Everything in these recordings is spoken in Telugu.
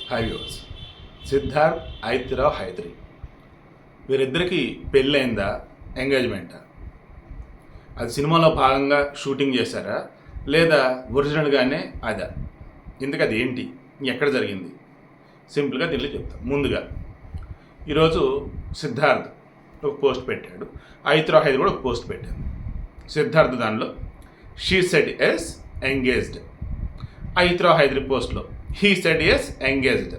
High viewers. సిద్ధార్థ్ ఐతిరావు హైదరి వీరిద్దరికీ పెళ్ళైందా, ఎంగేజ్మెంటా? అది సినిమాలో భాగంగా షూటింగ్ చేశారా లేదా ఒరిజినల్గానే అదా? ఇందుకు అది ఏంటి, ఎక్కడ జరిగింది? సింపుల్గా దీనిలో చెప్తాం. ముందుగా ఈరోజు సిద్ధార్థ్ ఒక పోస్ట్ పెట్టాడు, ఐతిరావు హైదరి కూడా ఒక పోస్ట్ పెట్టాడు. సిద్ధార్థ్ దానిలో she said yes engaged, ఐతిరావు Hydari పోస్ట్లో హీ సెడ్ ఎస్ ఎంగేజ్డ్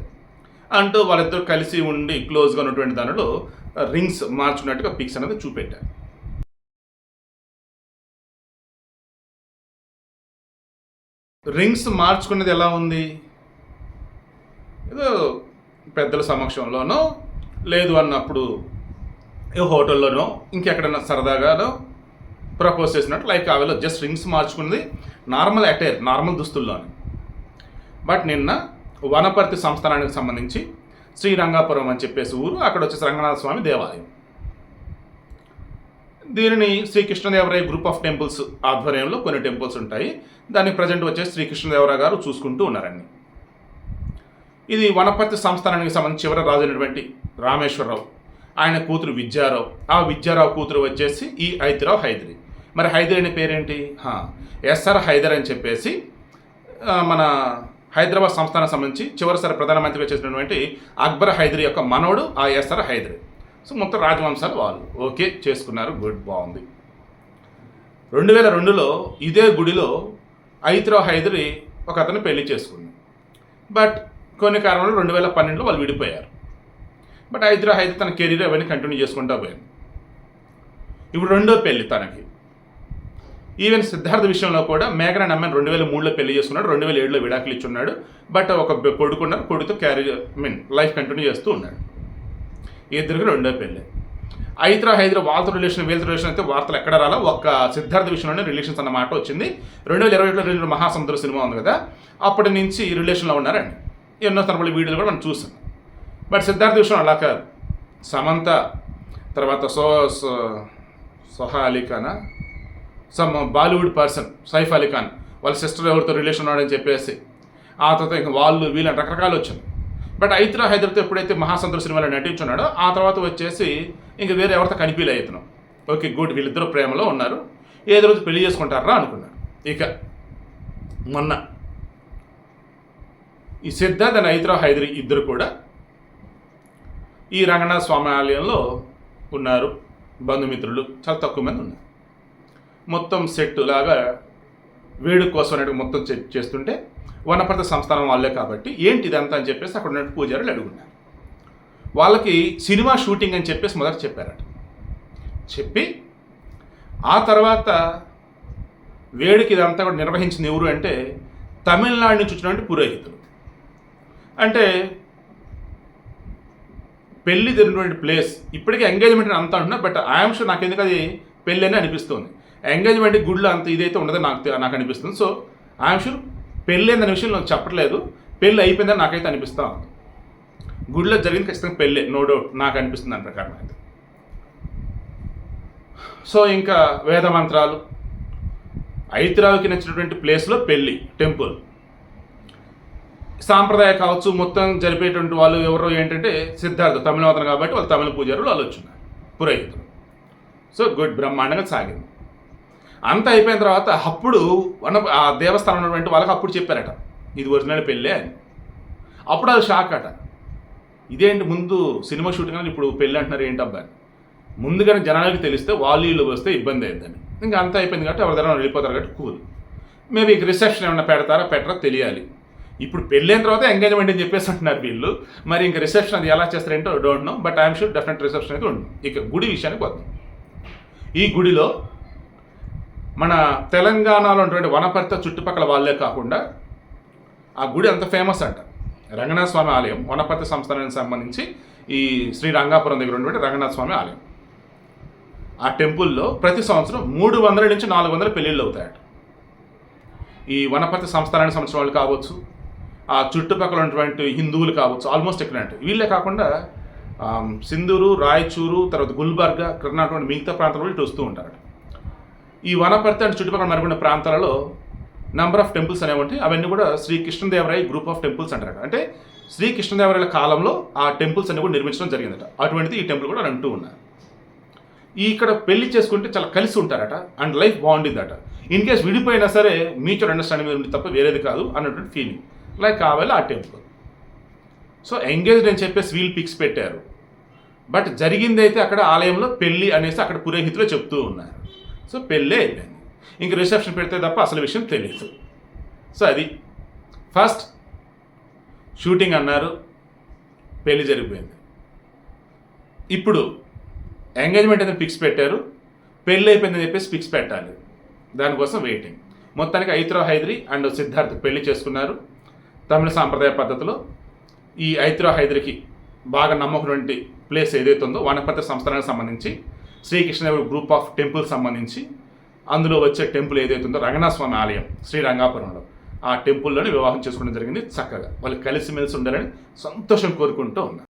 అంటూ వాళ్ళిద్దరు కలిసి ఉండి క్లోజ్గా ఉన్నటువంటి దానిలో రింగ్స్ మార్చుకున్నట్టుగా పిక్స్ అనేది చూపెట్టారు. రింగ్స్ మార్చుకున్నది ఎలా ఉంది? ఏదో పెద్దల సమక్షంలోనో లేదు అన్నప్పుడు ఏ హోటల్లోనో ఇంకెక్కడన్నా సరదాగానో ప్రపోజ్ చేసినట్టు లైక్ ఆవేలో జస్ట్ రింగ్స్ మార్చుకున్నది నార్మల్ అటైర్, నార్మల్ దుస్తుల్లోనే. బట్ నిన్న వనపర్తి సంస్థానానికి సంబంధించి శ్రీరంగాపురం అని చెప్పేసి ఊరు, అక్కడ వచ్చేసి రంగనాథ స్వామి దేవాలయం. దీనిని శ్రీకృష్ణదేవరాయ గ్రూప్ ఆఫ్ టెంపుల్స్ ఆధ్వర్యంలో కొన్ని టెంపుల్స్ ఉంటాయి. దాన్ని ప్రజెంట్ వచ్చేసి శ్రీకృష్ణదేవరాయ గారు చూసుకుంటూ ఉన్నారండి. ఇది వనపర్తి సంస్థానానికి సంబంధించి చివరి రాజు అయినటువంటి రామేశ్వరరావు, ఆయన కూతురు విద్యారావు, ఆ విద్యారావు కూతురు వచ్చేసి ఈ ఐతిరావు హైదరి. మరి హైదరి అనే పేరేంటి? ఎస్ఆర్ హైదర్ అని చెప్పేసి మన హైదరాబాద్ సంస్థానానికి సంబంధించి చివరిసారి ప్రధానమంత్రిగా చేసినటువంటి అక్బర్ హైదరి యొక్క మనవడు ఆ ఎస్ఆర్ హైదరి. సో మొత్తం రాజవంశాలు వాళ్ళు ఓకే చేసుకున్నారు, గుడ్, బాగుంది. 2002లో ఇదే గుడిలో ఐతిరావు హైదరి ఒక అతను పెళ్లి చేసుకుంది. బట్ కొన్ని కారణాలు 2012లో వాళ్ళు విడిపోయారు. బట్ ఐతిరావు హైదరి తన కెరీర్ అవన్నీ కంటిన్యూ చేసుకుంటూ పోయింది. ఇప్పుడు రెండో పెళ్లి తనకి. ఈవెన్ సిద్ధార్థ విషయంలో కూడా మేఘన అమ్మాయిని 2003లో పెళ్లి చేసుకున్నాడు, 2007లో విడాకులు ఇచ్చున్నాడు. బట్ ఒక కొడుకున్నారు, కొడుకుతో లైఫ్ కంటిన్యూ చేస్తూ ఉన్నాడు. ఇద్దరికి రెండో పెళ్ళి. ఐతిరావు హైదరి వాళ్ళతో రిలేషన్ వీళ్ళతో రిలేషన్ అయితే వార్తలు ఎక్కడ రాలా, ఒక్క సిద్ధార్థ విషయంలోనే రిలేషన్స్ అన్న మాట వచ్చింది. 2021లో రిలీజ్ మహాసముద్ర సినిమా ఉంది కదా, అప్పటి నుంచి ఈ రిలేషన్లో ఉన్నారండి. ఎన్నో తరపుల వీడియోలు కూడా మనం చూసాం. బట్ సిద్ధార్థ విషయం అలా కాదు. సమంత తర్వాత సోహా అలీ ఖానా, సమ్ బాలీవుడ్ పర్సన్ సైఫ్ అలీ ఖాన్ వాళ్ళ సిస్టర్ ఎవరితో రిలేషన్ ఉన్నాడని చెప్పేసి ఆ తర్వాత ఇంకా వాళ్ళు వీళ్ళని రకరకాలు వచ్చింది. బట్ ఐతిరావు హైదరితో ఎప్పుడైతే మహాసముద్ర సినిమాలో నటించున్నాడో ఆ తర్వాత వచ్చేసి ఇంకా వేరే ఎవరితో కనిపించలే అవుతున్నాం. ఓకే గుడ్, వీళ్ళిద్దరూ ప్రేమలో ఉన్నారు, ఏదో రోజు పెళ్లి చేసుకుంటారా అనుకున్నారు. ఇక మొన్న ఈ సిద్ధార్థ్ అండ్ ఐతిరావు హైదరి ఇద్దరు కూడా ఈ రంగనాథ స్వామి ఆలయంలో ఉన్నారు. బంధుమిత్రులు చాలా తక్కువ మంది ఉన్నారు. మొత్తం సెట్ లాగా వేడుక కోసం అనేది మొత్తం చేస్తుంటే వనపర్తి సంస్థానం వాళ్ళే కాబట్టి ఏంటి ఇదంతా అని చెప్పేసి అక్కడ ఉన్న పూజారులు అడుగున్నారు. వాళ్ళకి సినిమా షూటింగ్ అని చెప్పేసి మొదట చెప్పారట. చెప్పి ఆ తర్వాత వేడుక ఇదంతా కూడా నిర్వహించింది ఎవరు అంటే తమిళనాడు నుంచి వచ్చినటువంటి పురోహితులు. అంటే పెళ్లి జరిగినటువంటి ప్లేస్ ఇప్పటికీ ఎంగేజ్మెంట్ అంతా అంటున్నారు. బట్ ఐఎమ్ షూర్ నాకు ఎందుకు అది పెళ్ళి అని అనిపిస్తుంది. ఎంగేజ్మెంట్ గుడిలో అంత ఇదైతే ఉండదని నాకు అనిపిస్తుంది. సో ఐఎమ్ షూర్ పెళ్ళి అనే విషయం నాకు చెప్పట్లేదు, పెళ్ళి అయిపోయిందని నాకైతే అనిపిస్తూ ఉంది. గుడిలో జరిగింది ఖచ్చితంగా పెళ్ళే, నో డౌట్, నాకు అనిపిస్తుంది దాని ప్రకారం అయితే. సో ఇంకా వేద మంత్రాలు, ఐతిరావుకి నచ్చినటువంటి ప్లేస్లో పెళ్ళి, టెంపుల్, సాంప్రదాయ కావచ్చు మొత్తం జరిపేటువంటి వాళ్ళు ఎవరో ఏంటంటే సిద్ధార్థ తమిళవతను కాబట్టి వాళ్ళు తమిళ పూజారులు వాళ్ళు వచ్చిన్నారు, పురోహితులు. సో గుడ్, బ్రహ్మాండంగా సాగింది. అంతా అయిపోయిన తర్వాత అప్పుడు ఆ దేవస్థానం ఉన్నటువంటి వాళ్ళకి అప్పుడు చెప్పారట ఇది ఒరిజినల్ పెళ్ళే అని. అప్పుడు అది షాక్ అట. ఇదేంటి ముందు సినిమా షూటింగ్ అని ఇప్పుడు పెళ్ళి అంటున్నారు ఏంటబ్బా అని. ముందుగానే జనాలకి తెలిస్తే వాళ్ళు వస్తే ఇబ్బంది అయ్యిందని. ఇంకా అంతా అయిపోయింది కాబట్టి ఎవరి దగ్గర వెళ్ళిపోతారు కాబట్టి కూల్. మేబీ రిసెప్షన్ ఏమైనా పెడతారా పెట్టరా తెలియాలి. ఇప్పుడు పెళ్ళైన తర్వాత ఎంగేజ్మెంట్ అని చెప్పేసి అంటున్నారు వీళ్ళు. మరి ఇంకా రిసెప్షన్ అది ఎలా చేస్తారేంటో don't know. But I'm sure definite reception అయితే ఉంటుంది. ఇక గుడి విషయానికి వద్దాం. ఈ గుడిలో మన తెలంగాణలో ఉన్నటువంటి వనపర్తి చుట్టుపక్కల వాళ్ళే కాకుండా ఆ గుడి అంత ఫేమస్ అంట. రంగనాథ స్వామి ఆలయం వనపర్తి సంస్థానానికి సంబంధించి ఈ శ్రీరంగాపురం దగ్గర ఉన్నటువంటి రంగనాథ స్వామి ఆలయం. ఆ టెంపుల్లో ప్రతి సంవత్సరం 300 నుంచి 400 పెళ్ళిళ్ళు అవుతాయట. ఈ వనపర్తి సంస్థానానికి సంబంధించిన వాళ్ళు కావచ్చు, ఆ చుట్టుపక్కల ఉన్నటువంటి హిందువులు కావచ్చు, ఆల్మోస్ట్ ఎక్కడ అంటే వీళ్ళే కాకుండా సింధూరు, రాయచూరు, తర్వాత గుల్బర్గా, కర్ణాటక మిగతా ప్రాంతాల్లో ఇటు వస్తూ ఉంటారట. ఈ వనపర్తి అంటే చుట్టుపక్కల మరికొన్న ప్రాంతాలలో నెంబర్ ఆఫ్ టెంపుల్స్ అనేవి ఉంటాయి. అవన్నీ కూడా శ్రీకృష్ణదేవరాయ గ్రూప్ ఆఫ్ టెంపుల్స్ అంటారు. అంటే శ్రీకృష్ణదేవరాయల కాలంలో ఆ టెంపుల్స్ అన్ని కూడా నిర్మించడం జరిగిందట. అటువంటిది ఈ టెంపుల్ కూడా అంటూ ఉన్నారు. ఇక్కడ పెళ్లి చేసుకుంటే చాలా కలిసి ఉంటారట అండ్ లైఫ్ బాగుండిద్దట. ఇన్ కేస్ విడిపోయినా సరే మ్యూచువల్ అండర్స్టాండింగ్ మీద ఉంది తప్ప వేరేది కాదు అన్నటువంటి ఫీలింగ్ లైక్ కావాలి ఆ టెంపుల్. సో ఎంగేజ్డ్ అని చెప్పేసి వీల్ పిక్స్ పెట్టారు. బట్ జరిగింది అయితే అక్కడ ఆలయంలో పెళ్ళి అనేసి అక్కడ పురోహితులు చెప్తూ ఉన్నారు. సో పెళ్ళే అయిపోయింది. ఇంక రిసెప్షన్ పెడితే తప్ప అసలు విషయం తెలియదు. సో అది ఫస్ట్ షూటింగ్ అన్నారు, పెళ్ళి జరిగిపోయింది. ఇప్పుడు ఎంగేజ్మెంట్ అనేది పిక్స్ పెట్టారు, పెళ్ళి అయిపోయిందని చెప్పేసి పిక్స్ పెట్టాలి, దానికోసం వెయిటింగ్. మొత్తానికి ఐత్రో హైదరి అండ్ సిద్ధార్థ్ పెళ్లి చేసుకున్నారు తమిళ సాంప్రదాయ పద్ధతిలో. ఈ ఐత్రో హైదరికి బాగా నమ్మకటువంటి ప్లేస్ ఏదైతే ఉందో వనపర్తి సంస్థానానికి సంబంధించి శ్రీకృష్ణదేవరాయ గ్రూప్ ఆఫ్ టెంపుల్ సంబంధించి అందులో వచ్చే టెంపుల్ ఏదైతే ఉందో రంగనాథ స్వామి ఆలయం శ్రీరంగాపురంలో, ఆ టెంపుల్లోనే వివాహం చేసుకోవడం జరిగింది. చక్కగా వాళ్ళు కలిసిమెలిసి ఉండాలని సంతోషం కోరుకుంటూ ఉన్నారు.